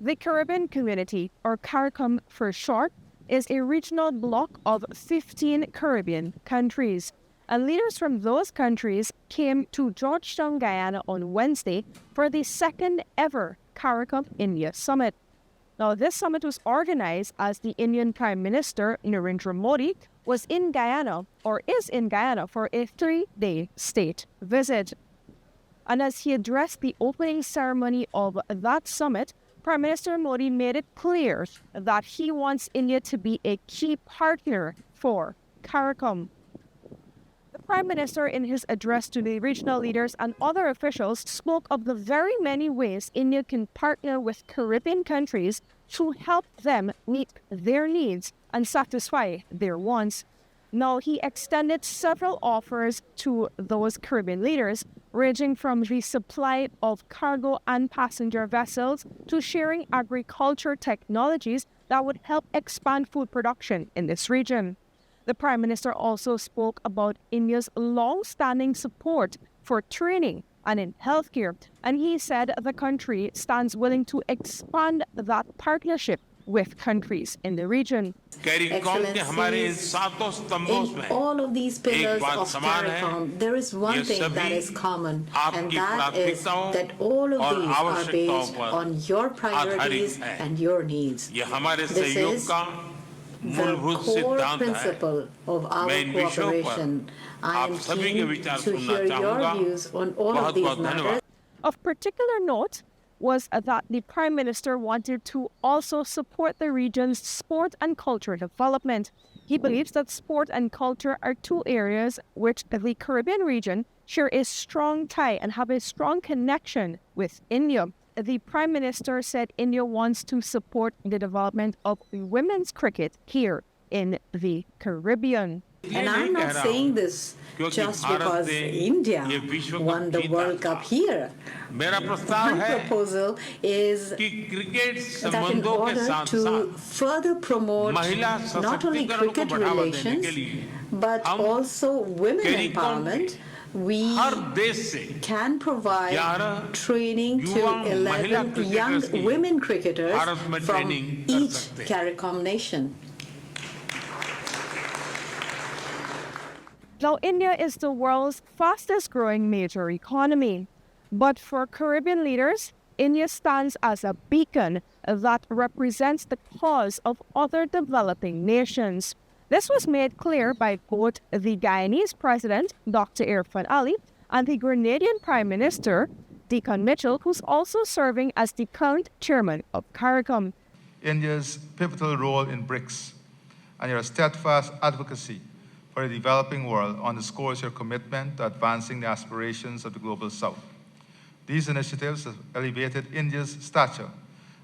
The Caribbean Community, or CARICOM for short, is a regional bloc of 15 Caribbean countries. And leaders from those countries came to Georgetown, Guyana on Wednesday for the second ever CARICOM India Summit. Now, this summit was organized as the Indian Prime Minister Narendra Modi was in Guyana, or is in Guyana, for a 3-day state visit. And as he addressed the opening ceremony of that summit, Prime Minister Modi made it clear that he wants India to be a key partner for CARICOM. The Prime Minister, in his address to the regional leaders and other officials, spoke of the very many ways India can partner with Caribbean countries to help them meet their needs and satisfy their wants. Now, he extended several offers to those Caribbean leaders, ranging from the supply of cargo and passenger vessels to sharing agriculture technologies that would help expand food production in this region. The Prime Minister also spoke about India's long-standing support for training and in healthcare, and he said the country stands willing to expand that partnership with countries in the region. Excellencies, in all of these pillars of CARICOM, there is one thing that is common, and that is that all of these are based on your priorities and your needs. This is the core principle of our cooperation. I am keen to hear your views on all of these matters. Of particular note was that the Prime Minister wanted to also support the region's sport and culture development. He believes that sport and culture are two areas which the Caribbean region share a strong tie and have a strong connection with India. The Prime Minister said India wants to support the development of women's cricket here in the Caribbean. And I'm not saying this just because India won the World Cup here. My proposal is that in order to further promote not only cricket relations, but also women empowerment, we can provide training to 11 young women cricketers from each CARICOM nation. Now, India is the world's fastest growing major economy. But for Caribbean leaders, India stands as a beacon that represents the cause of other developing nations. This was made clear by both the Guyanese President, Dr. Irfan Ali, and the Grenadian Prime Minister, Deacon Mitchell, who's also serving as the current chairman of CARICOM. India's pivotal role in BRICS and your steadfast advocacy for the developing world underscores your commitment to advancing the aspirations of the Global South. These initiatives have elevated India's stature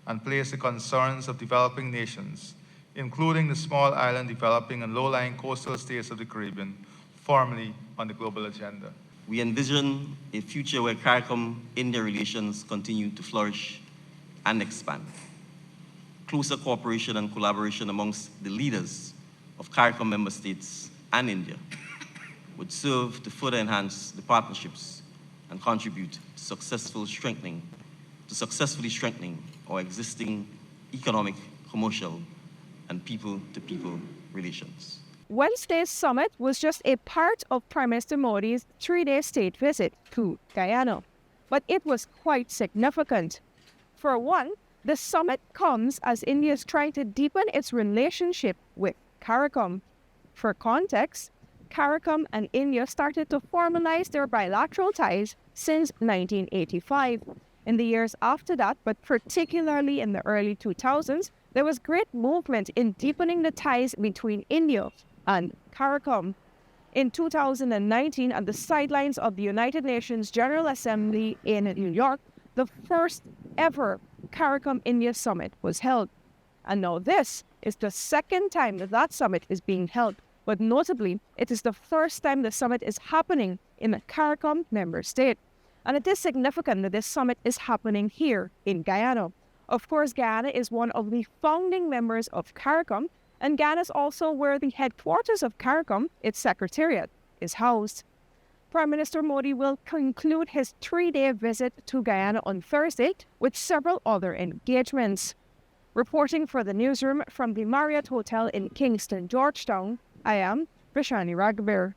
and placed the concerns of developing nations, including the small island developing and low-lying coastal states of the Caribbean, firmly on the global agenda. We envision a future where CARICOM-India relations continue to flourish and expand. Closer cooperation and collaboration amongst the leaders of CARICOM member states and India would serve to further enhance the partnerships and contribute to successfully strengthening our existing economic, commercial, and people-to-people relations. Wednesday's summit was just a part of Prime Minister Modi's 3-day state visit to Guyana, but it was quite significant. For one, the summit comes as India is trying to deepen its relationship with CARICOM. For context, CARICOM and India started to formalize their bilateral ties since 1985. In the years after that, but particularly in the early 2000s, there was great movement in deepening the ties between India and CARICOM. In 2019, at the sidelines of the United Nations General Assembly in New York, the first ever CARICOM India Summit was held. And now this is the second time that summit is being held. But notably, it is the first time the summit is happening in a CARICOM member state. And it is significant that this summit is happening here in Guyana. Of course, Guyana is one of the founding members of CARICOM, and Guyana is also where the headquarters of CARICOM, its secretariat, is housed. Prime Minister Modi will conclude his 3-day visit to Guyana on Thursday with several other engagements. Reporting for the newsroom from the Marriott Hotel in Kingston, Georgetown, I am Vishani Ragobeer.